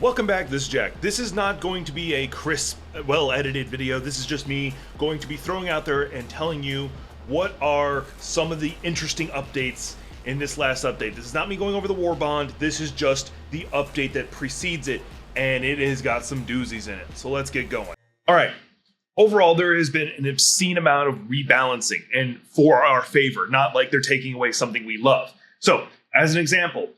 Welcome back, this is Jack. This is not going to be a crisp, well-edited video. This is just me going to be throwing out there and telling you what are some of the interesting updates in this last update. This is not me going over the war bond. This is just the update that precedes it, and it has got some doozies in it. So let's get going. All right. Overall, there has been an obscene amount of rebalancing, and for our favor, not like they're taking away something we love. So, as an example,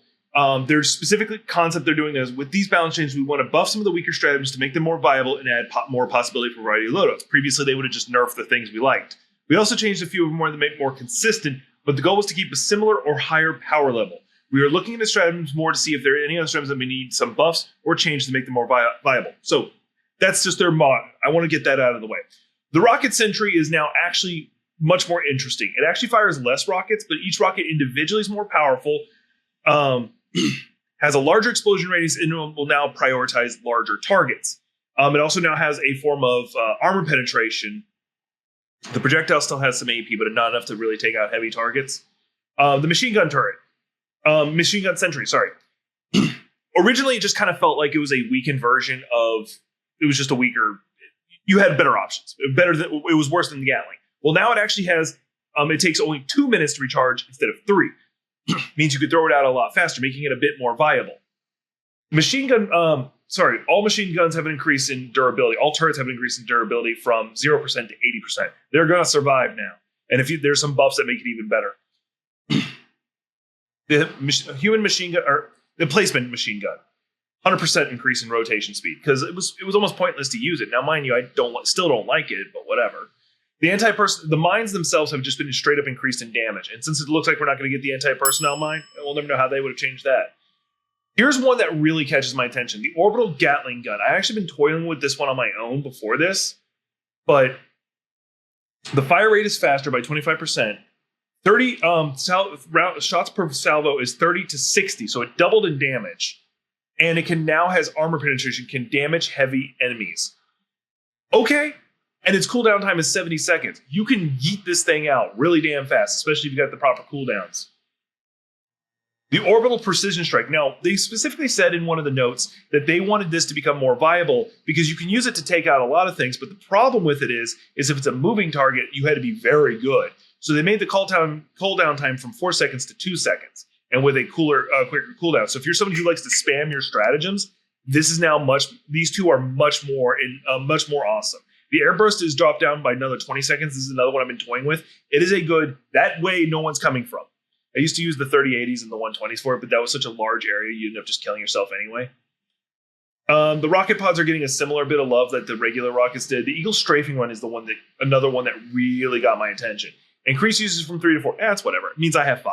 there's specifically concept they're doing is with these balance changes, we want to buff some of the weaker stratagems to make them more viable and add more possibility for variety of loadouts. Previously, they would have just nerfed the things we liked. We also changed a few of them more to make more consistent, but the goal was to keep a similar or higher power level. We are looking into stratagems more to see if there are any other stratagems that may need some buffs or change to make them more viable. So that's just their mod. I want to get that out of the way. The rocket sentry is now actually much more interesting. It actually fires less rockets, but each rocket individually is more powerful. Has a larger explosion radius and will now prioritize larger targets. It also now has a form of armor penetration. The projectile still has some AP, but not enough to really take out heavy targets. The machine gun turret, machine gun sentry, sorry. Originally, it just kind of felt like it was a weakened version of, it was just a weaker, you had better options. It was worse than the Gatling. Well, now it actually has, it takes only 2 minutes to recharge instead of 3. Means you could throw it out a lot faster, making it a bit more viable. Machine gun, all machine guns have an increase in durability. All turrets have an increase in durability from 0% to 80%. They're going to survive now. And there's some buffs that make it even better. The human machine gun, or the placement machine gun, 100% increase in rotation speed, because it was almost pointless to use it. Now, mind you, still don't like it, but whatever. The mines themselves have just been straight up increased in damage. And since it looks like we're not going to get the anti-personnel mine, we'll never know how they would have changed that. Here's one that really catches my attention. The orbital Gatling gun. I actually been toiling with this one on my own before this, but the fire rate is faster by 25%. 30 shots per salvo is 30 to 60, so it doubled in damage. And it now has armor penetration, can damage heavy enemies. Okay. And its cooldown time is 70 seconds. You can yeet this thing out really damn fast, especially if you got the proper cooldowns. The orbital precision strike. Now, they specifically said in one of the notes that they wanted this to become more viable because you can use it to take out a lot of things, but the problem with it is if it's a moving target, you had to be very good. So they made the cooldown time from 4 seconds to 2 seconds, and with a quicker cooldown. So if you're somebody who likes to spam your stratagems, this is now these two are much more awesome. The airburst is dropped down by another 20 seconds. This is another one I've been toying with. It is that way no one's coming from. I used to use the 3080s and the 120s for it, but that was such a large area, you end up just killing yourself anyway. The rocket pods are getting a similar bit of love that the regular rockets did. The Eagle strafing one is another one that really got my attention. Increased uses from 3 to 4. That's whatever. It means I have 5.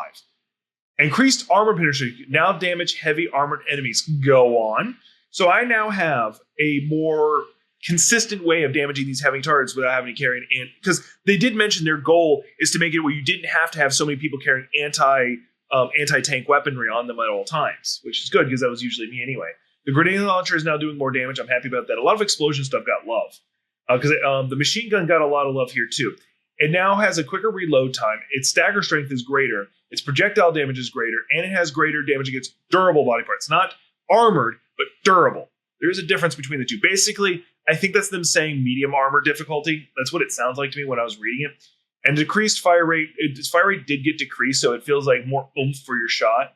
Increased armor penetration. Now damage heavy armored enemies. Go on. So I now have a more consistent way of damaging these heavy targets without having to carry because they did mention their goal is to make it where you didn't have to have so many people carrying anti-tank weaponry on them at all times, which is good because that was usually me anyway. The grenade launcher is now doing more damage. I'm happy about that. A lot of explosion stuff got love because the machine gun got a lot of love here too. It now has a quicker reload time. Its stagger strength is greater. Its projectile damage is greater, and it has greater damage against durable body parts, not armored, but durable. There is a difference between the two. Basically, I think that's them saying medium armor difficulty. That's what it sounds like to me when I was reading it. And decreased fire rate. Its fire rate did get decreased, so it feels like more oomph for your shot.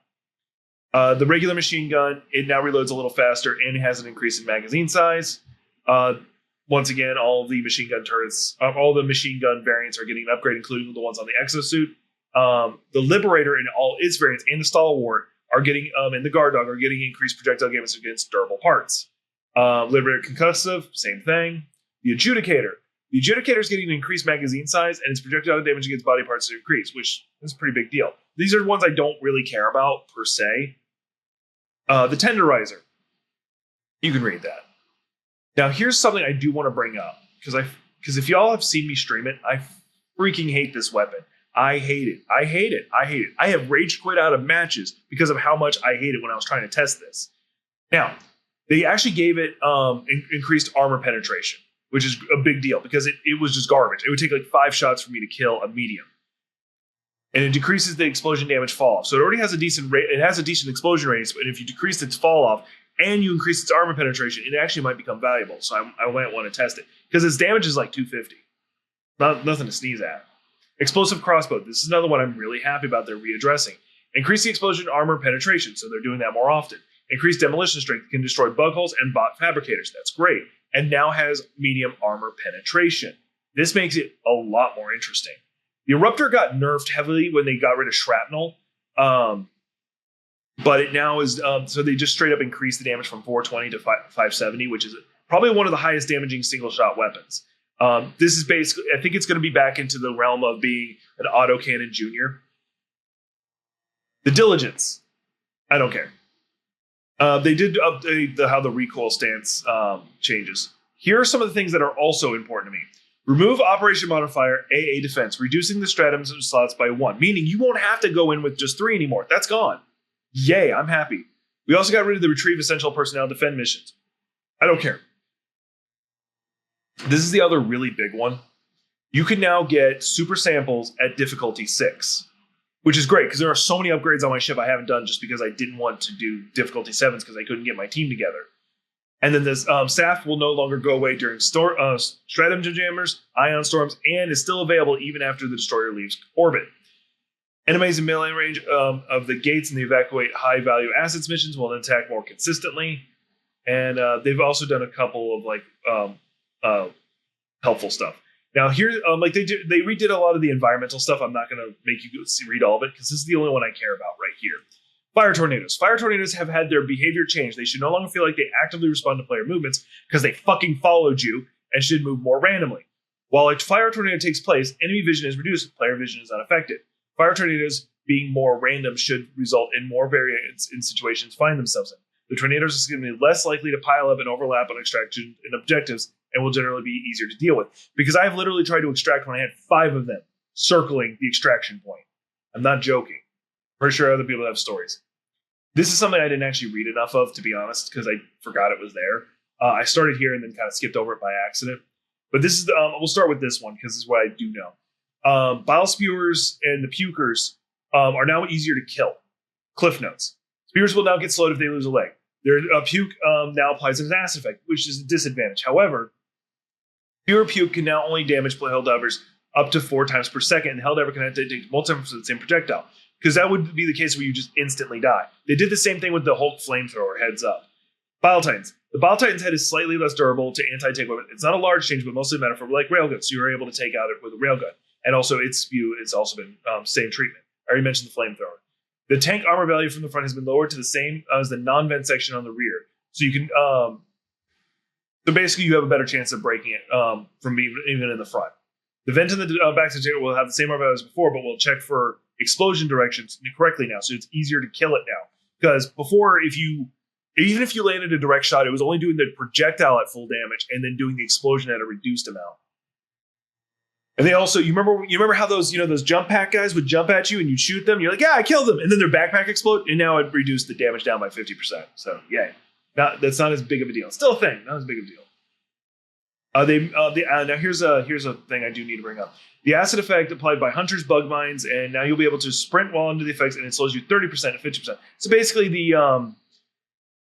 The regular machine gun, it now reloads a little faster, and it has an increase in magazine size. Once again, all the machine gun turrets, all the machine gun variants are getting an upgrade, including the ones on the exosuit. The Liberator and all its variants, and the Stalwart are getting, and the Guard Dog are getting increased projectile damage against durable parts. Liberator Concussive, same thing. The Adjudicator. The Adjudicator is getting an increased magazine size, and its projectile damage against body parts is increased, which is a pretty big deal. These are ones I don't really care about, per se. The Tenderizer. You can read that. Now, here's something I do want to bring up, because if y'all have seen me stream it, I freaking hate this weapon. I hate it. I hate it. I hate it. I have rage quit out of matches because of how much I hate it when I was trying to test this. Now, they actually gave it increased armor penetration, which is a big deal because it was just garbage. It would take like 5 shots for me to kill a medium. And it decreases the explosion damage fall off. So it already has a decent rate. It has a decent explosion radius, but if you decrease its fall off, and you increase its armor penetration, it actually might become valuable. So I might want to test it because its damage is like 250. Nothing to sneeze at. Explosive crossbow. This is another one I'm really happy about they're readdressing. Increase the explosion armor penetration, so they're doing that more often. Increased demolition strength, can destroy bug holes and bot fabricators. That's great. And now has medium armor penetration. This makes it a lot more interesting. The Eruptor got nerfed heavily when they got rid of shrapnel. But it now is, so they just straight up increased the damage from 420 to 570, which is probably one of the highest damaging single shot weapons. This is basically, I think it's going to be back into the realm of being an autocannon junior. The Diligence. I don't care. They did update how the recoil stance changes. Here are some of the things that are also important to me. Remove Operation Modifier AA Defense, reducing the Stratagems slots by 1, meaning you won't have to go in with just 3 anymore. That's gone. Yay, I'm happy. We also got rid of the Retrieve Essential Personnel Defend missions. I don't care. This is the other really big one. You can now get super samples at difficulty 6, which is great because there are so many upgrades on my ship I haven't done just because I didn't want to do difficulty 7s because I couldn't get my team together. And then this staff will no longer go away during Stratagem jammers, ion storms, and is still available even after the destroyer leaves orbit. Enemies in melee range of the gates and the evacuate high-value assets missions will attack more consistently. And they've also done a couple of like helpful stuff. Now here, like they redid a lot of the environmental stuff. I'm not going to make you read all of it because this is the only one I care about right here. Fire tornadoes. Fire tornadoes have had their behavior change. They should no longer feel like they actively respond to player movements because they fucking followed you and should move more randomly. While a fire tornado takes place, enemy vision is reduced. Player vision is unaffected. Fire tornadoes being more random should result in more variants in situations find themselves in. The tornadoes are going to be less likely to pile up and overlap on extraction and objectives and will generally be easier to deal with. Because I've literally tried to extract when I had 5 of them circling the extraction point. I'm not joking. Pretty sure other people have stories. This is something I didn't actually read enough of, to be honest, because I forgot it was there. I started here and then kind of skipped over it by accident. But this is we'll start with this one because this is what I do know. Bile spewers and the pukers are now easier to kill. Cliff notes. Spewers will now get slowed if they lose a leg. Their puke now applies an acid effect, which is a disadvantage. However, pure puke can now only damage Helldivers up to 4 times per second, and Helldiver can take multiple times for the same projectile. Because that would be the case where you just instantly die. They did the same thing with the Hulk flamethrower, heads up. Bile Titans. The Bile Titan's head is slightly less durable to anti-tank weapon. It's not a large change, but mostly a metaphor like railguns, so you're able to take out it with a railgun. And also its spew has also been same treatment. I already mentioned the flamethrower. The tank armor value from the front has been lowered to the same as the non-vent section on the rear. So you can, so basically you have a better chance of breaking it from even in the front. The vent in the back section will have the same armor value as before, but we'll check for explosion directions correctly now, so it's easier to kill it now. Because before, even if you landed a direct shot, it was only doing the projectile at full damage and then doing the explosion at a reduced amount. And they also, you remember how those jump pack guys would jump at you and you'd shoot them? You're like, yeah, I killed them, and then their backpack explode, and now it reduced the damage down by 50%. So yay, that's not as big of a deal. Still a thing, not as big of a deal. Now here's a thing I do need to bring up. The acid effect applied by hunters, bug mines, and now you'll be able to sprint while under the effects, and it slows you 30% and 50%. So basically,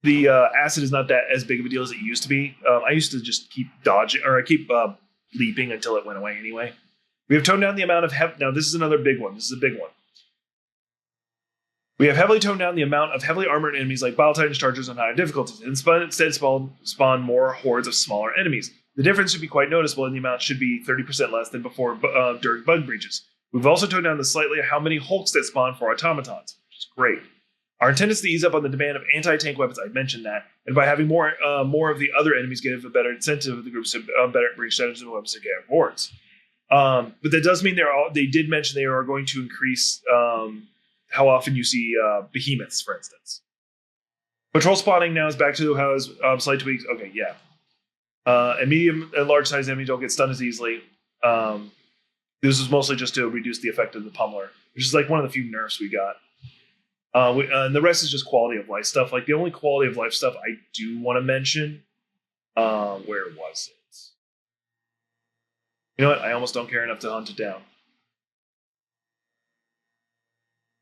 the acid is not that as big of a deal as it used to be. I used to just keep dodging, or I keep leaping until it went away anyway. We have toned down the amount of now this is another big one. This is a big one. We have heavily toned down the amount of heavily armored enemies like Bile Titan chargers on higher difficulties, and instead spawn more hordes of smaller enemies. The difference should be quite noticeable, and the amount should be 30% less than before during bug breaches. We've also toned down slightly how many Hulks that spawn for automatons, which is great. Our intent is to ease up on the demand of anti-tank weapons. I mentioned that, and by having more of the other enemies give a better incentive of the groups to better bring strategies and weapons to get rewards. But that does mean they did mention they are going to increase how often you see behemoths, for instance. Patrol spawning now is back to how it was slight tweaks. Okay, yeah. And medium and large size enemies don't get stunned as easily. This is mostly just to reduce the effect of the pummeler, which is like one of the few nerfs we got. And the rest is just quality of life stuff. Like the only quality of life stuff I do want to mention, where was it? You know what? I almost don't care enough to hunt it down.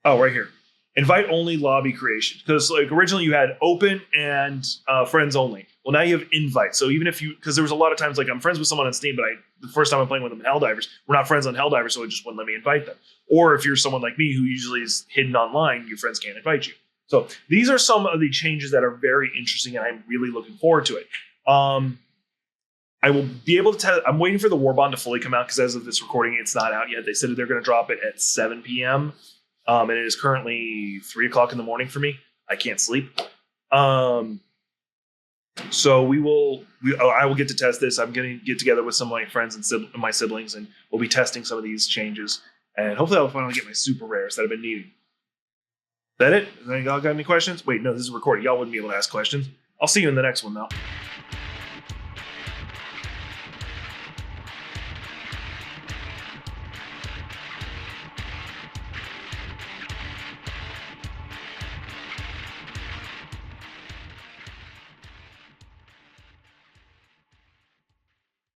Oh, right here. invite only lobby creation, because like originally you had open and friends only. Well, now you have invite. So even if you, because there was a lot of times like I'm friends with someone on Steam, but the first time I'm playing with them in Helldivers, we're not friends on Helldivers, so it just wouldn't let me invite them. Or if you're someone like me who usually is hidden online, your friends can't invite you. So these are some of the changes that are very interesting, and I'm really looking forward to it. I will be able to tell. I'm waiting for the War Bond to fully come out, because as of this recording, it's not out yet. They said that they're going to drop it at 7 p.m. And it is currently 3 o'clock in the morning for me. I can't sleep. So I will get to test this. I'm going to get together with some of my friends and my siblings, and we'll be testing some of these changes. And hopefully I'll finally get my super rares that I've been needing. Is that it? Y'all got any questions? Wait, no, this is recording. Y'all wouldn't be able to ask questions. I'll see you in the next one, though.